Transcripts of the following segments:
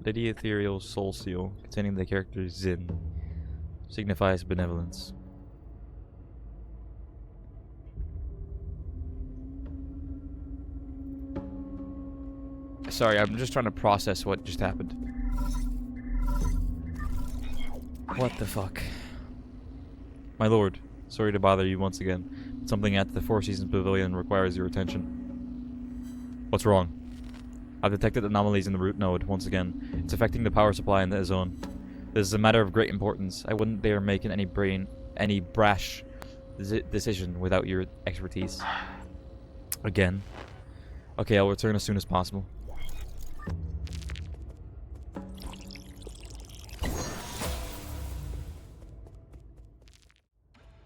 Lady Ethereal Soul Seal, containing the character Zin, signifies benevolence. Sorry, I'm just trying to process what just happened. What the fuck? My lord, sorry to bother you once again, but something at the Four Seasons Pavilion requires your attention. What's wrong? I've detected anomalies in the root node once again. It's affecting the power supply in the zone. This is a matter of great importance. I wouldn't dare make any brash decision without your expertise. Again. Okay, I'll return as soon as possible.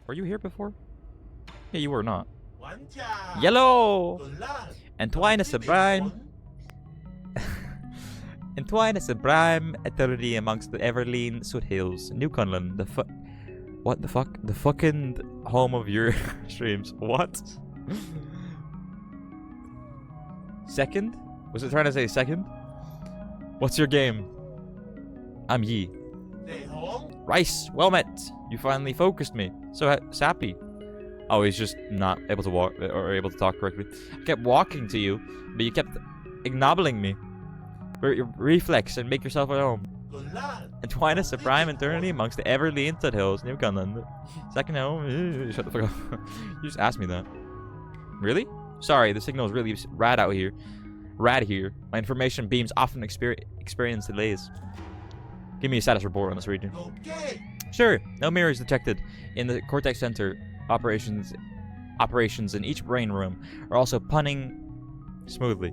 Were you here before? Yeah, you were not. Yellow! Entwine as a brine. Entwine as a brime eternity amongst the Everlean Soot Hills, Newconland, what the fuck? The fucking home of your streams. What? Second? Was it trying to say second? What's your game? I'm Yi. Rice, well met. You finally focused me. So sappy. Oh, he's just not able to walk or able to talk correctly. I kept walking to you, but you kept ignobbling me. Reflex and make yourself at home. Entwine us a prime eternity amongst the Everlean Soot Hills, Newconland. Second home. Shut the fuck up. You just asked me that. Really? Sorry, the signal is really rad out here. Rad here. My information beams often experience delays. Give me a status report on this region. Okay. Sure. No mirrors detected in the Cortex Center. Operations in each brain room are also punning smoothly.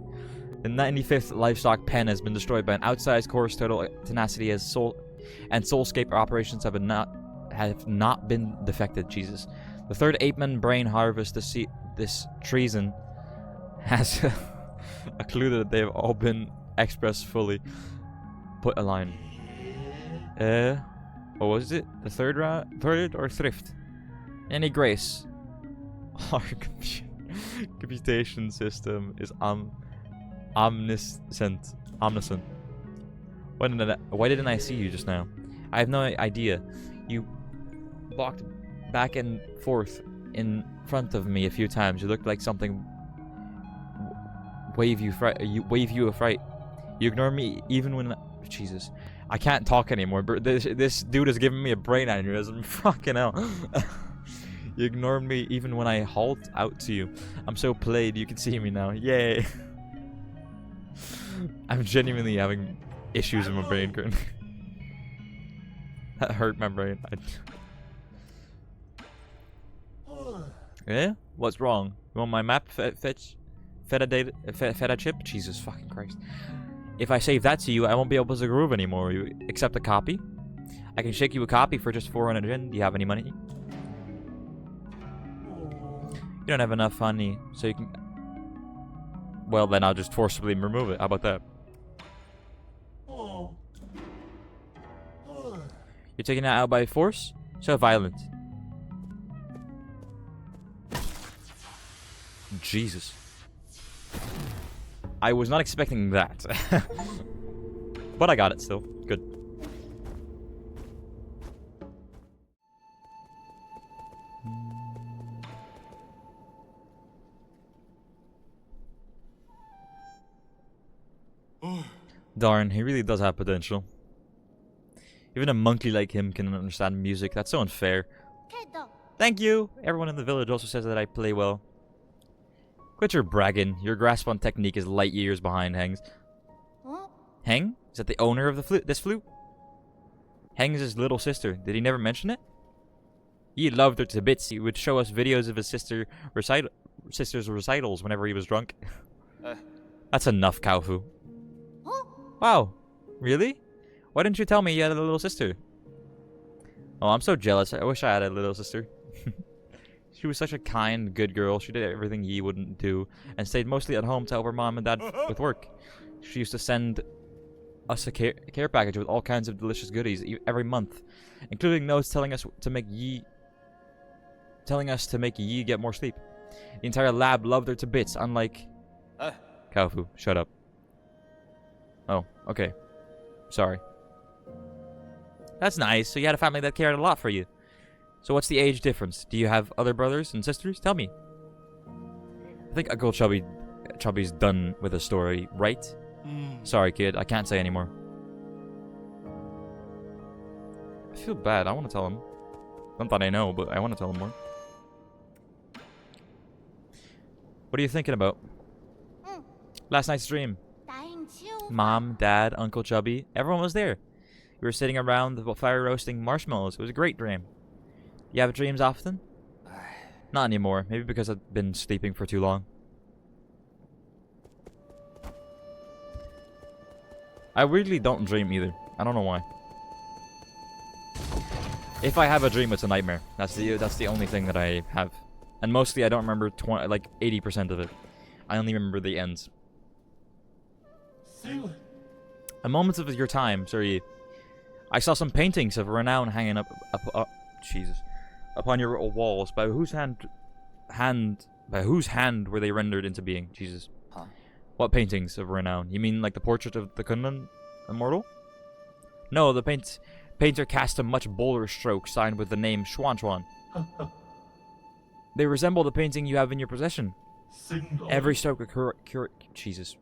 The 95th livestock pen has been destroyed by an outsized course total tenacity as Soulscape operations have not been defected. Jesus. The third Apeman brain harvest this treason has a clue that they have all been expressed fully. Put a line. What was it? The third or thrift? Any grace. Our computation system is omniscient. Why didn't I see you just now? I have no idea. You walked back and forth in front of me a few times. You looked like something wave you a fright. You ignore me even when Jesus. I can't talk anymore, but this dude is giving me a brain aneurysm. Fucking hell. You ignored me even when I hauled out to you. I'm so played, you can see me now. Yay. I'm genuinely having issues in my brain currently. That hurt my brain. Yeah? What's wrong? You want my map feta chip? Jesus fucking Christ. If I save that to you, I won't be able to groove anymore. You accept a copy? I can shake you a copy for just 400 yen. Do you have any money? You don't have enough honey, so you can... Well, then I'll just forcibly remove it. How about that? You're taking it out by force? So violent. Jesus. I was not expecting that. But I got it still. Good. Darn, he really does have potential. Even a monkey like him can understand music. That's so unfair. Thank you! Everyone in the village also says that I play well. Quit your bragging. Your grasp on technique is light years behind Heng's. Heng? Is that the owner of this flute? Heng's his little sister. Did he never mention it? He loved her to bits. He would show us videos of his sister's recitals whenever he was drunk. That's enough, Kaufu. Wow. Really? Why didn't you tell me you had a little sister? Oh, I'm so jealous. I wish I had a little sister. She was such a kind, good girl. She did everything Yi wouldn't do and stayed mostly at home to help her mom and dad with work. She used to send us a care package with all kinds of delicious goodies every month, including notes telling us to make Yi get more sleep. The entire lab loved her to bits, unlike... Kaufu, shut up. Oh, okay. Sorry. That's nice. So you had a family that cared a lot for you. So what's the age difference? Do you have other brothers and sisters? Tell me. I think Uncle Chubby's done with the story, right? Sorry, kid. I can't say anymore. I feel bad. I want to tell him. Not that I know, but I want to tell him more. What are you thinking about? Last night's dream. Mom, Dad, Uncle Chubby, everyone was there. We were sitting around the fire roasting marshmallows. It was a great dream. You have dreams often? Not anymore. Maybe because I've been sleeping for too long. I weirdly don't dream either. I don't know why. If I have a dream, it's a nightmare. That's the only thing that I have. And mostly I don't remember like 80% of it. I only remember the ends. A moment of your time, sorry. I saw some paintings of renown hanging up Jesus, upon your walls. By whose hand were they rendered into being? Jesus. Huh. What paintings of renown? You mean like the portrait of the Kunlun immortal? No, the painter cast a much bolder stroke signed with the name Xuan Xuan. They resemble the painting you have in your possession. Every stroke Jesus.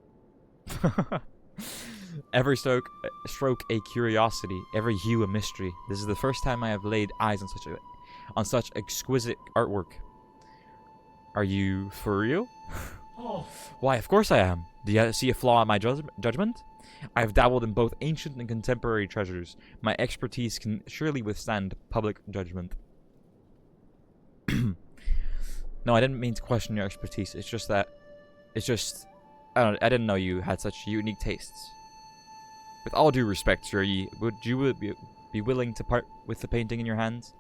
Every stroke a curiosity, every hue a mystery. This is the first time I have laid eyes on such exquisite artwork. Are you for real? Why, of course I am. Do you see a flaw in my judgment? I have dabbled in both ancient and contemporary treasures. My expertise can surely withstand public judgment. No, I didn't mean to question your expertise. It's just that... I didn't know you had such unique tastes. With all due respect, sir, would you be willing to part with the painting in your hands?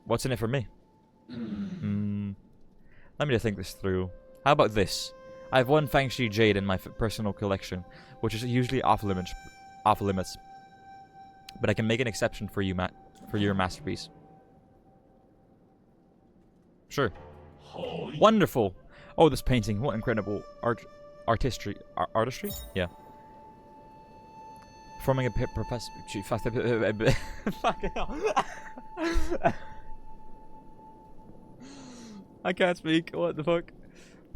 What's in it for me? Let me think this through. How about this? I have one Fangshi jade in my personal collection, which is usually off limits. But I can make an exception for you, for your masterpiece. Sure. Wonderful. Oh, this painting! What incredible artistry? Artistry? Yeah. Forming a professor. Fucking hell. I can't speak. What the fuck?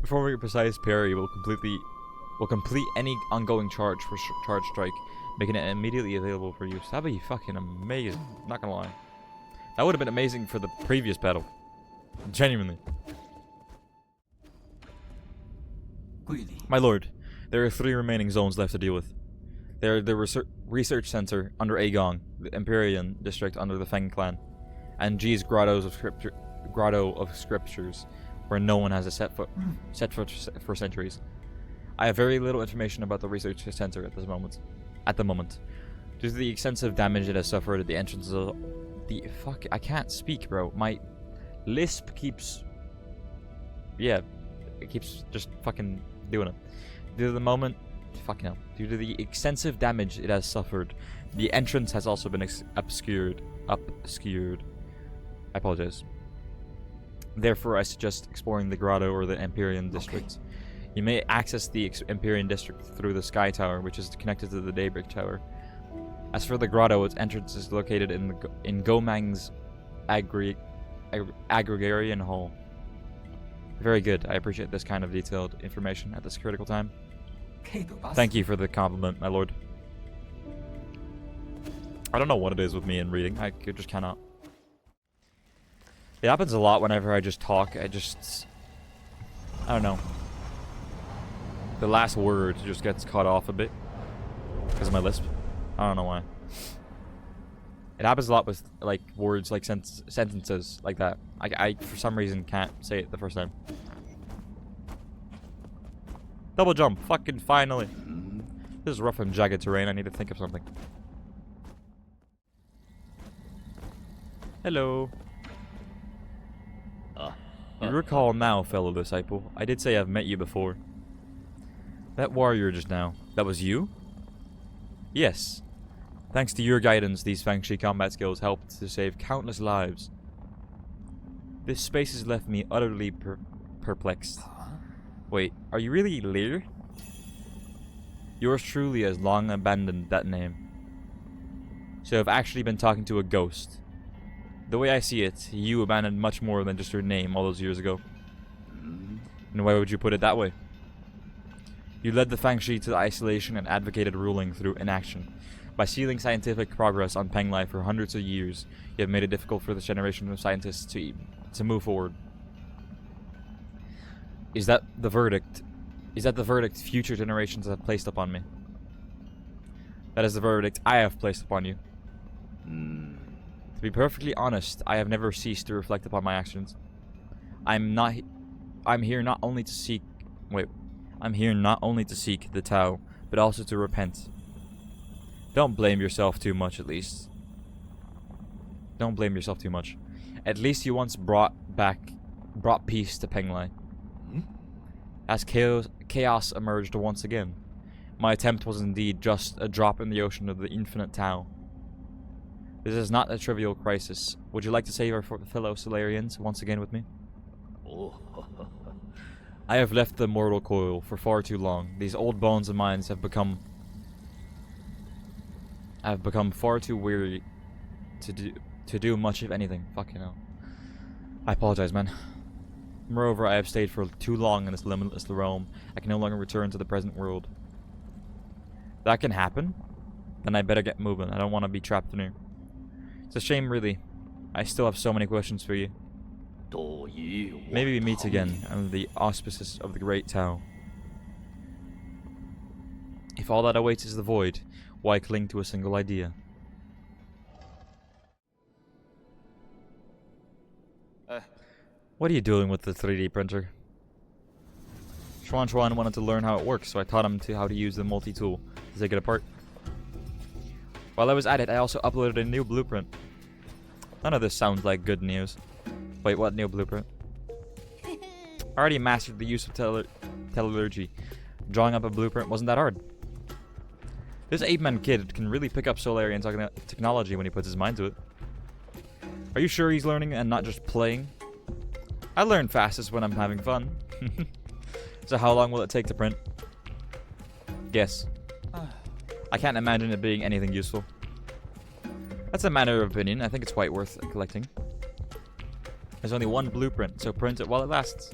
Performing a precise parry will complete any ongoing charge for charge strike, making it immediately available for use. That'd be fucking amazing. Not gonna lie. That would have been amazing for the previous battle. Genuinely. My lord, there are 3 remaining zones left to deal with. They're the research center under Agong, the Empyrean district under the Feng clan, and G's Grotto of Scriptures, where no one has set foot for centuries. I have very little information about the research center at the moment. Due to the extensive damage it has suffered at the entrances of I can't speak, bro. My lisp keeps... Yeah, it keeps just fucking doing it. Due to the extensive damage it has suffered, the entrance has also been obscured. I apologize. Therefore, I suggest exploring the Grotto or the Empyrean district. You may access the Empyrean district through the Sky Tower, which is connected to the Daybreak Tower. As for the Grotto, its entrance is located in Gomang's Agrarian Hall. Very good. I appreciate this kind of detailed information at this critical time. Thank you for the compliment, my lord. I don't know what it is with me and reading. I just cannot. It happens a lot whenever I just talk. I don't know. The last word just gets cut off a bit because of my lisp. I don't know why. It happens a lot with like words, like sentences like that. I for some reason can't say it the first time. Double jump, fucking finally. This is rough and jagged terrain. I need to think of something. Hello. You recall now, fellow disciple. I did say I've met you before. That warrior just now. That was you? Yes. Thanks to your guidance, these Fangshi combat skills helped to save countless lives. This space has left me utterly perplexed. Wait, are you really Lear? Yours truly has long abandoned that name. So I've actually been talking to a ghost. The way I see it, you abandoned much more than just your name all those years ago. And why would you put it that way? You led the Fangshi to isolation and advocated ruling through inaction. By sealing scientific progress on Penglai for hundreds of years, you have made it difficult for this generation of scientists to move forward. Is that the verdict? Is that the verdict future generations have placed upon me? That is the verdict I have placed upon you. To be perfectly honest, I have never ceased to reflect upon my actions. I'm here not only to seek the Tao, but also to repent. Don't blame yourself too much, at least. Don't blame yourself too much. At least you once brought peace to Penglai. As chaos emerged once again, my attempt was indeed just a drop in the ocean of the infinite Tao. This is not a trivial crisis. Would you like to save our fellow Solarians once again with me? I have left the mortal coil for far too long. These old bones of mine have become far too weary to do much of anything. Fucking hell. I apologize, man. Moreover, I have stayed for too long in this limitless realm. I can no longer return to the present world. That can happen? Then I better get moving. I don't want to be trapped in here. It's a shame, really. I still have so many questions for you. Maybe we meet again under the auspices of the Great Tao. If all that awaits is the void, why cling to a single idea? What are you doing with the 3D printer? Xuan wanted to learn how it works, so I taught him how to use the multi-tool to take it apart. While I was at it, I also uploaded a new blueprint. None of this sounds like good news. Wait, what new blueprint? I already mastered the use of teleurgy. Drawing up a blueprint wasn't that hard. This 8-man kid can really pick up Solarian technology when he puts his mind to it. Are you sure he's learning and not just playing? I learn fastest when I'm having fun. So how long will it take to print? Guess. I can't imagine it being anything useful. That's a matter of opinion. I think it's quite worth collecting. There's only one blueprint, so print it while it lasts.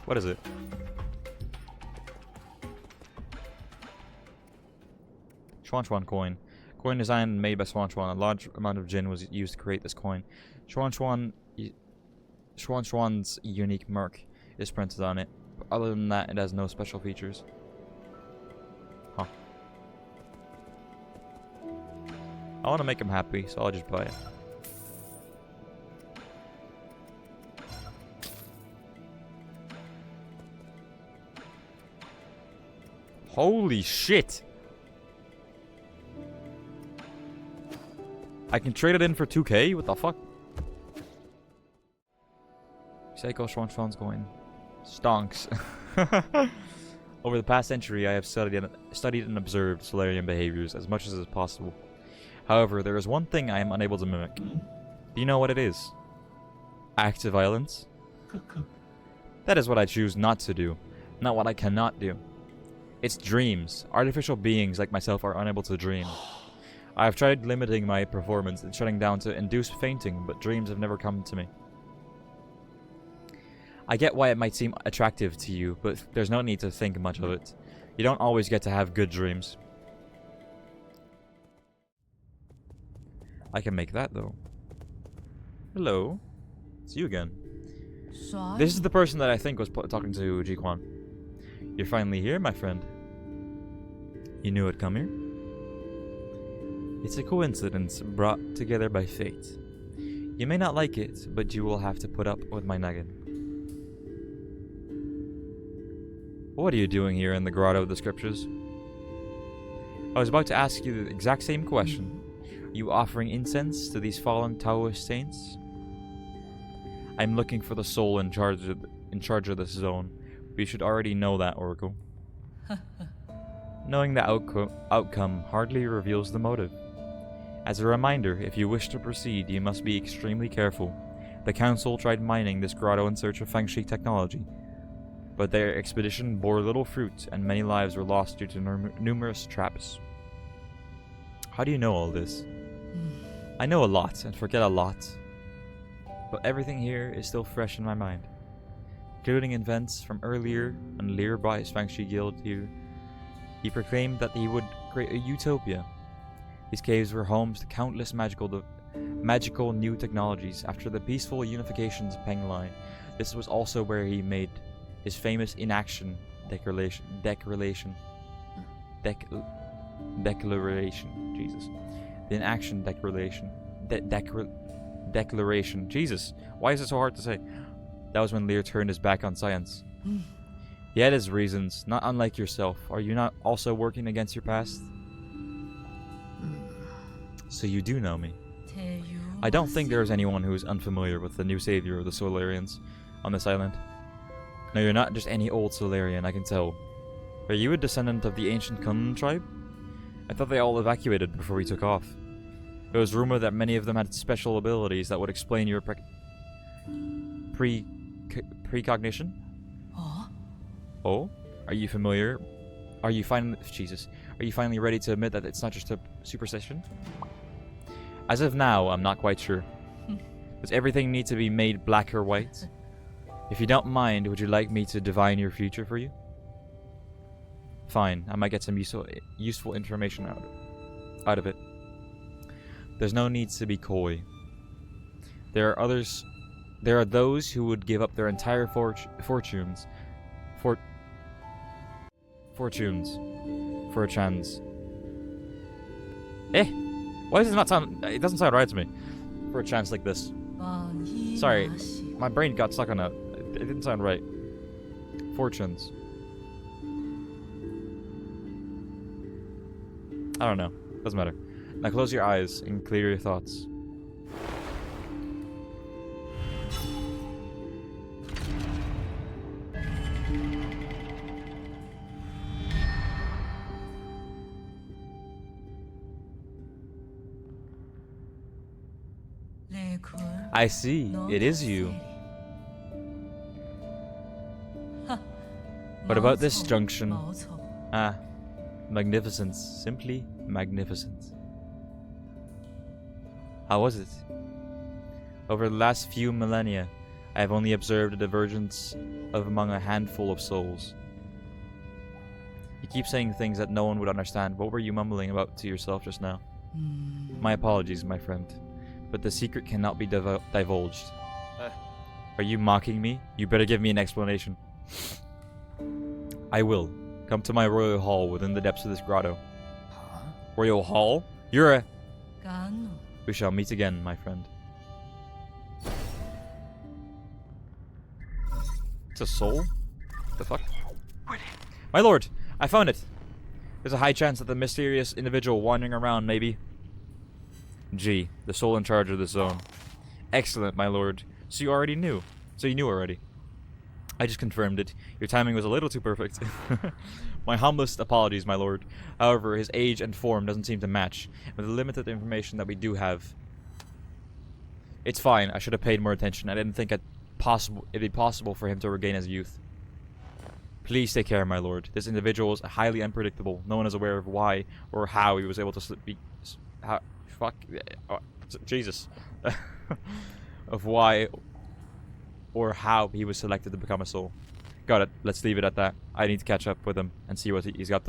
What is it? Xuan coin. Coin designed and made by Xuan. A large amount of Jin was used to create this coin. Xuan's unique mark is printed on it. But other than that, it has no special features. Huh. I want to make him happy, so I'll just buy it. Holy shit! I can trade it in for 2k? What the fuck? Psycho Xuan's going. Stonks. Over the past century, I have studied and observed Solarian behaviors as much as is possible. However, there is one thing I am unable to mimic. Do you know what it is? Acts of violence? That is what I choose not to do, not what I cannot do. It's dreams. Artificial beings like myself are unable to dream. I have tried limiting my performance and shutting down to induce fainting, but dreams have never come to me. I get why it might seem attractive to you, but there's no need to think much of it. You don't always get to have good dreams. I can make that, though. Hello. It's you again. This is the person that I think was talking to Ji-Quan. You're finally here, my friend. You knew I'd come here? It's a coincidence brought together by fate. You may not like it, but you will have to put up with my nagging. What are you doing here in the Grotto of the Scriptures? I was about to ask you the exact same question. Are you offering incense to these fallen Taoist saints? I'm looking for the soul in charge of this zone. But you should already know that, Oracle. Knowing the outcome hardly reveals the motive. As a reminder, if you wish to proceed, you must be extremely careful. The Council tried mining this grotto in search of Fangshi technology. but their expedition bore little fruit, and many lives were lost due to numerous traps. How do you know all this? I know a lot and forget a lot, but everything here is still fresh in my mind, including events from earlier when Lear brought his Fangshi guild here. He proclaimed that he would create a utopia. These caves were homes to countless magical new technologies. After the peaceful unifications of Penglai, this was also where he made his famous inaction declaration. Jesus. The inaction declaration. Declaration. Jesus. Why is it so hard to say? That was when Lear turned his back on science. He had his reasons, not unlike yourself. Are you not also working against your past? So you do know me. I don't think there is anyone who is unfamiliar with the new savior of the Solarians on this island. No, you're not just any old Solarian, I can tell. Are you a descendant of the ancient Kunlun tribe? I thought they all evacuated before we took off. It was rumored that many of them had special abilities that would explain your precognition. Oh? Are you familiar? Are you finally ready to admit that it's not just a superstition? As of now, I'm not quite sure. Does everything need to be made black or white? If you don't mind, would you like me to divine your future for you? Fine, I might get some useful information out of it. There's no need to be coy. There are those who would give up their entire fortunes for a chance. Why does it not sound... It doesn't sound right to me. For a chance like this. Sorry, my brain got stuck on that. It didn't sound right. Fortunes. I don't know. Doesn't matter. Now close your eyes and clear your thoughts. I see. It is you. What about this junction? Ah, magnificence. Simply magnificent. How was it? Over the last few millennia, I have only observed a divergence among a handful of souls. You keep saying things that no one would understand. What were you mumbling about to yourself just now? My apologies, my friend. But the secret cannot be divulged. Are you mocking me? You better give me an explanation. I will. Come to my royal hall within the depths of this grotto. Royal hall? You're a... We shall meet again, my friend. It's a soul? What the fuck? My lord! I found it! There's a high chance that the mysterious individual wandering around may be... G, the soul in charge of this zone. Excellent, my lord. So you already knew. So you knew already. I just confirmed it. Your timing was a little too perfect. My humblest apologies, my lord. However, his age and form doesn't seem to match. With the limited information that we do have. It's fine. I should have paid more attention. I didn't think it'd be possible for him to regain his youth. Please take care, my lord. This individual is highly unpredictable. No one is aware of why or how he was able to Jesus. Of why or how he was selected to become a soul. Got it. Let's leave it at that. I need to catch up with him and see what he's got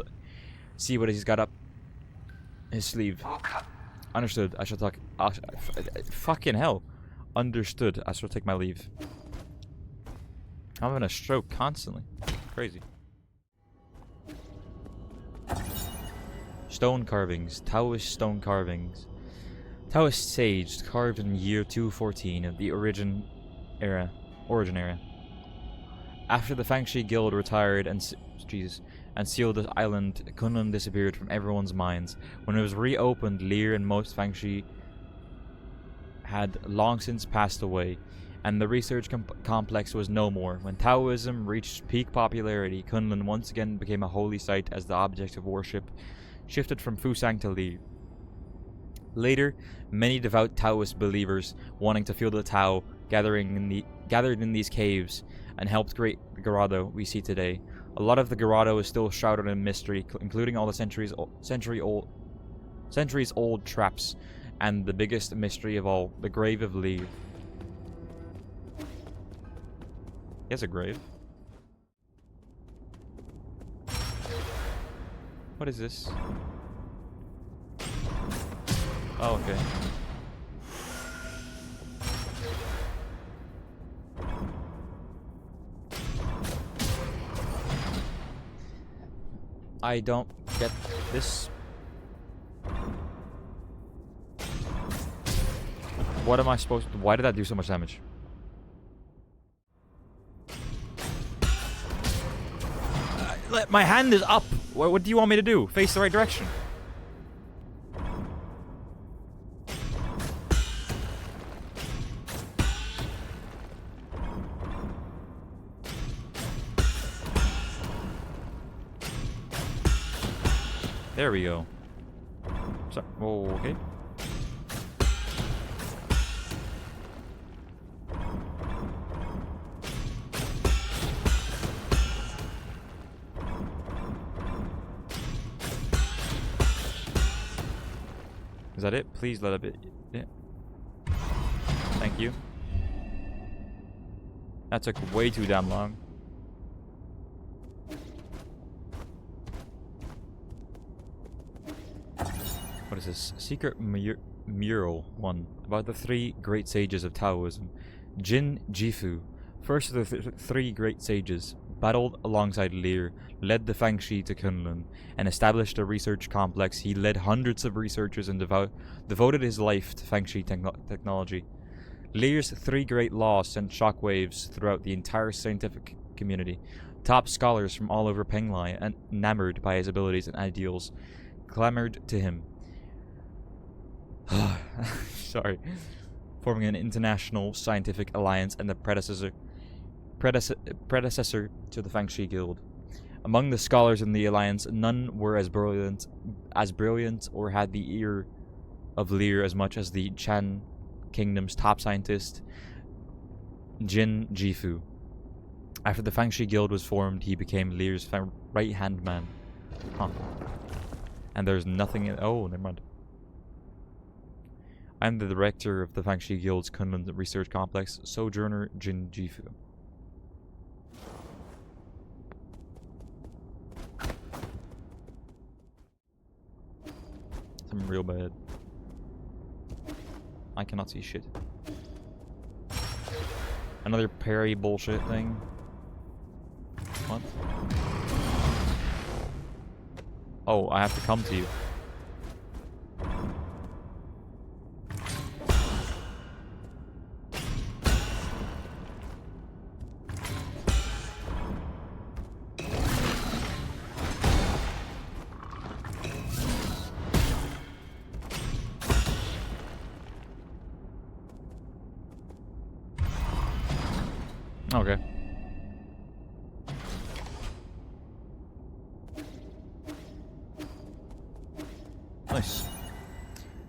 up his sleeve. Understood. I shall talk. Fucking hell. Understood. I shall take my leave. I'm having a stroke constantly. Crazy. Stone carvings. Taoist stone carvings. Taoist sage carved in year 214 of the origin era. After the Fangshi guild retired and sealed the island, Kunlun disappeared from everyone's minds. When it was reopened, Lear and most Fangshi had long since passed away, and the research complex was no more. When Taoism reached peak popularity, Kunlun once again became a holy site as the object of worship shifted from Fusang to Lear. Later, many devout Taoist believers wanting to feel the Tao gathered in these caves and helped create the Grotto we see today. A lot of the Grotto is still shrouded in mystery, including all the centuries-old traps, and the biggest mystery of all, the grave of Lear. He has a grave. What is this? Oh, okay. I don't get this. What am I supposed to... Why did that do so much damage? My hand is up. What do you want me to do? Face the right direction. There we go. So, oh, okay. Is that it? Please let it be. Yeah. Thank you. That took way too damn long. What is this? Secret mural 1. About the 3 great sages of Taoism. Jin Jifu, first of the 3 great sages, battled alongside Lear, led the Fangxi to Kunlun, and established a research complex. He led hundreds of researchers and devoted his life to Fangxi technology. Lear's 3 great laws sent shockwaves throughout the entire scientific community. Top scholars from all over Penglai, enamored by his abilities and ideals, clamored to him. Sorry. Forming an international scientific alliance and the predecessor to the Fangxi Guild. Among the scholars in the alliance, none were as brilliant or had the ear of Lear as much as the Chan Kingdom's top scientist, Jin Jifu. After the Fangxi Guild was formed, he became Lear's right-hand man. Huh. And there's nothing in... Oh, never mind. I'm the director of the Fangxi Guild's Kunlun Research Complex, Sojourner Jin Jifu. Something real bad. I cannot see shit. Another parry bullshit thing. What? Oh, I have to come to you. Okay. Nice.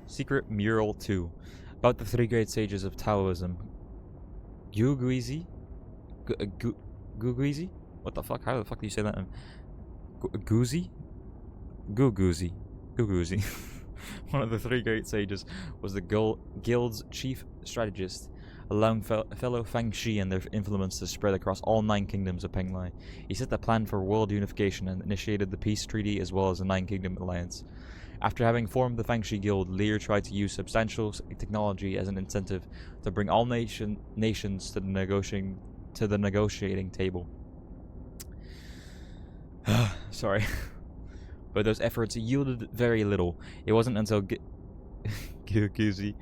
Secret Mural 2. About the 3 great sages of Taoism. Guguizi? Guguizi? What the fuck? How the fuck do you say that? Guzi? Guguzi. Guguzi. One of the 3 great sages was the guild's chief strategist, allowing fellow Fangxi and their influence to spread across all 9 kingdoms of Penglai. He set the plan for world unification and initiated the peace treaty as well as the 9 kingdom alliance. After having formed the Fangxi Guild, Lear tried to use substantial technology as an incentive to bring all nations to the negotiating table. Sorry. But those efforts yielded very little. It wasn't until Guzi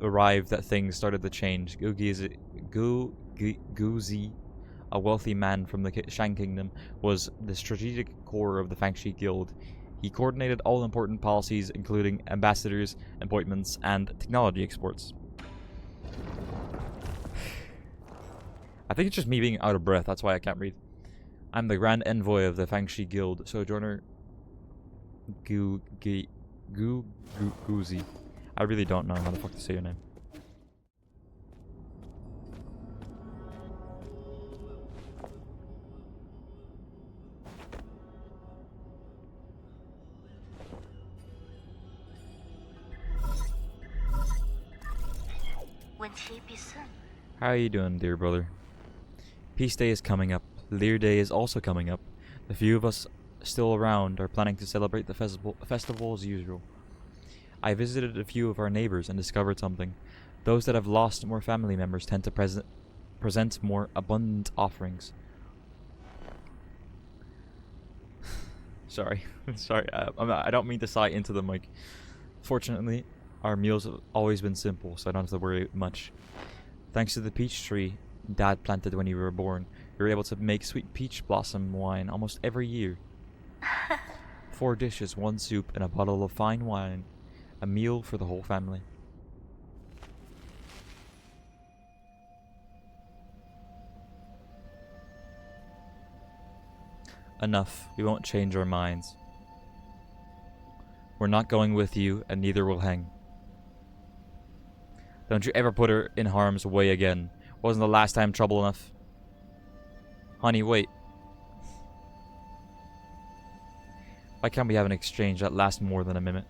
arrived that things started to change. Guzi, a wealthy man from the Shang Kingdom, was the strategic core of the Fangxi Guild. He coordinated all important policies, including ambassadors, appointments, and technology exports. I think it's just me being out of breath, that's why I can't read. I'm the Grand Envoy of the Fangxi Guild, Sojourner Guzi. I really don't know how the fuck to say your name. How are you doing, dear brother? Peace Day is coming up. Lear Day is also coming up. The few of us still around are planning to celebrate the festival as usual. I visited a few of our neighbors and discovered something. Those that have lost more family members tend to present more abundant offerings. Sorry. Sorry. I don't mean to sigh into the mic. Fortunately, our meals have always been simple, so I don't have to worry much. Thanks to the peach tree Dad planted when you were born, we were able to make sweet peach blossom wine almost every year. 4 dishes, 1 soup, and a bottle of fine wine. A meal for the whole family. Enough. We won't change our minds. We're not going with you, and neither will Heng. Don't you ever put her in harm's way again. Wasn't the last time trouble enough? Honey, wait. Why can't we have an exchange that lasts more than a minute?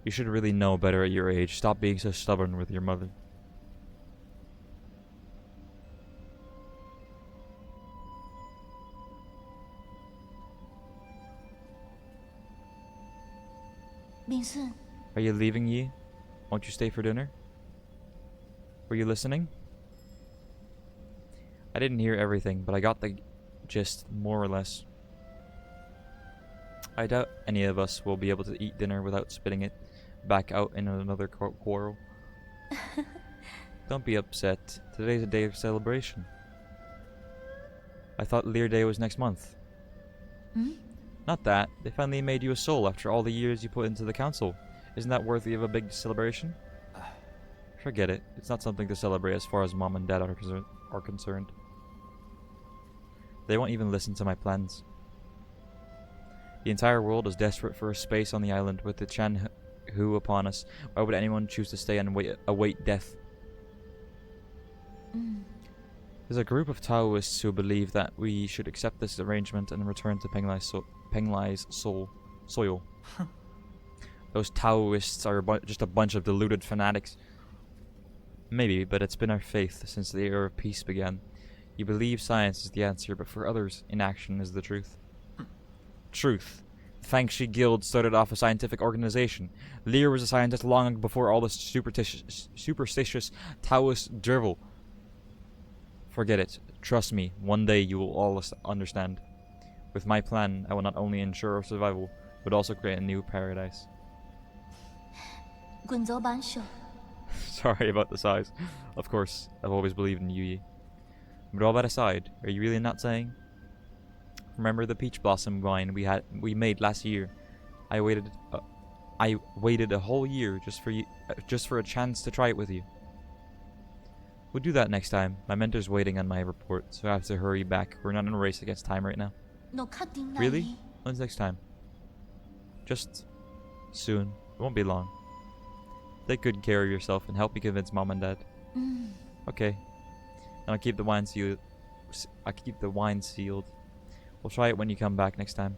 You should really know better at your age. Stop being so stubborn with your mother. Are you leaving, Yi? Won't you stay for dinner? Were you listening? I didn't hear everything, but I got the gist, more or less. I doubt any of us will be able to eat dinner without spitting it back out in another quarrel. Don't be upset. Today's a day of celebration. I thought Lear Day was next month. Not that. They finally made you a soul after all the years you put into the council. Isn't that worthy of a big celebration? Forget it. It's not something to celebrate as far as Mom and Dad are concerned. They won't even listen to my plans. The entire world is desperate for a space on the island with the Chan Hu upon us. Why would anyone choose to stay and await death? There's a group of Taoists who believe that we should accept this arrangement and return to Penglai's soil. Those Taoists are just a bunch of deluded fanatics. Maybe, but it's been our faith since the era of peace began. You believe science is the answer, but for others, inaction is the truth. Truth. The Fangshi Guild started off a scientific organization. Lear was a scientist long before all this superstitious Taoist drivel. Forget it. Trust me, one day you will all understand. With my plan, I will not only ensure our survival, but also create a new paradise. Sorry about the size. Of course, I've always believed in Yi. But all that aside, are you really not saying? Remember the peach blossom wine we made last year? I waited a whole year just for a chance to try it with you. We'll do that next time. My mentor's waiting on my report, so I have to hurry back. We're not in a race against time right now. Really? When's next time? Just soon. It won't be long. Take good care of yourself and help me convince Mom and Dad. Okay. And I'll keep the wine sealed. We'll try it when you come back next time.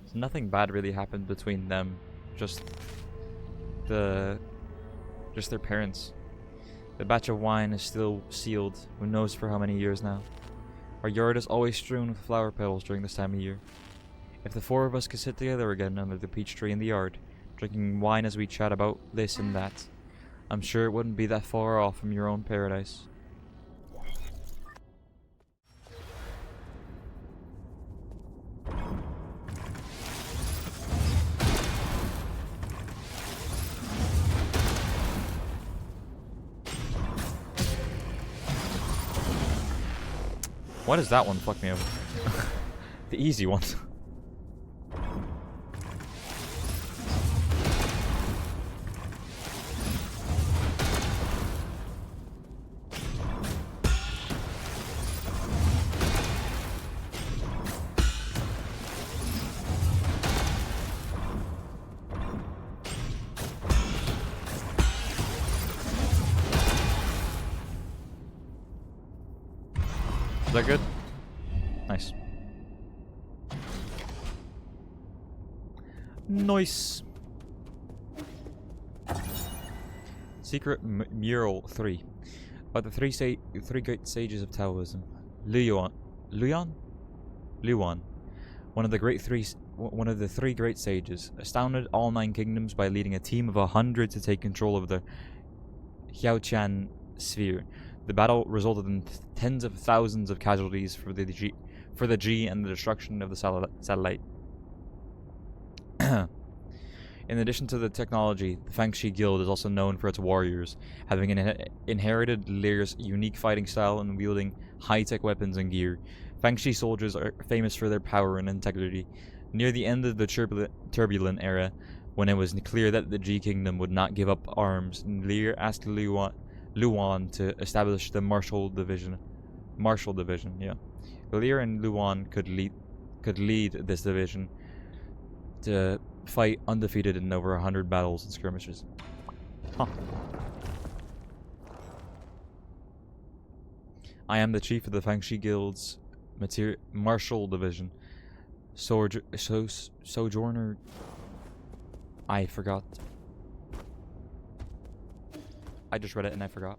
So nothing bad really happened between them. Just their parents. The batch of wine is still sealed. Who knows for how many years now. Our yard is always strewn with flower petals during this time of year. If the 4 of us could sit together again under the peach tree in the yard, drinking wine as we chat about this and that, I'm sure it wouldn't be that far off from your own paradise. Why does that one fuck me up? The easy one. Is that good? Nice. Nice. Secret Mural 3. About the three great sages of Taoism. Luan, one of the three great sages, astounded all 9 kingdoms by leading a team of 100 to take control of the Xiaotian sphere. The battle resulted in tens of thousands of casualties for the G and the destruction of the satellite. In addition to the technology, the Fangxi Guild is also known for its warriors, having inherited Lear's unique fighting style and wielding high-tech weapons and gear. Fangxi soldiers are famous for their power and integrity. Near the end of the turbulent era, when it was clear that the G Kingdom would not give up arms, Lear asked Luan to establish the Marshall Division. Yeah. Lear and Luan could lead this division to fight undefeated in over 100 battles and skirmishes. Huh. I am the chief of the Fangxi Guild's Martial Division. Sojourner... I forgot. I just read it and I forgot.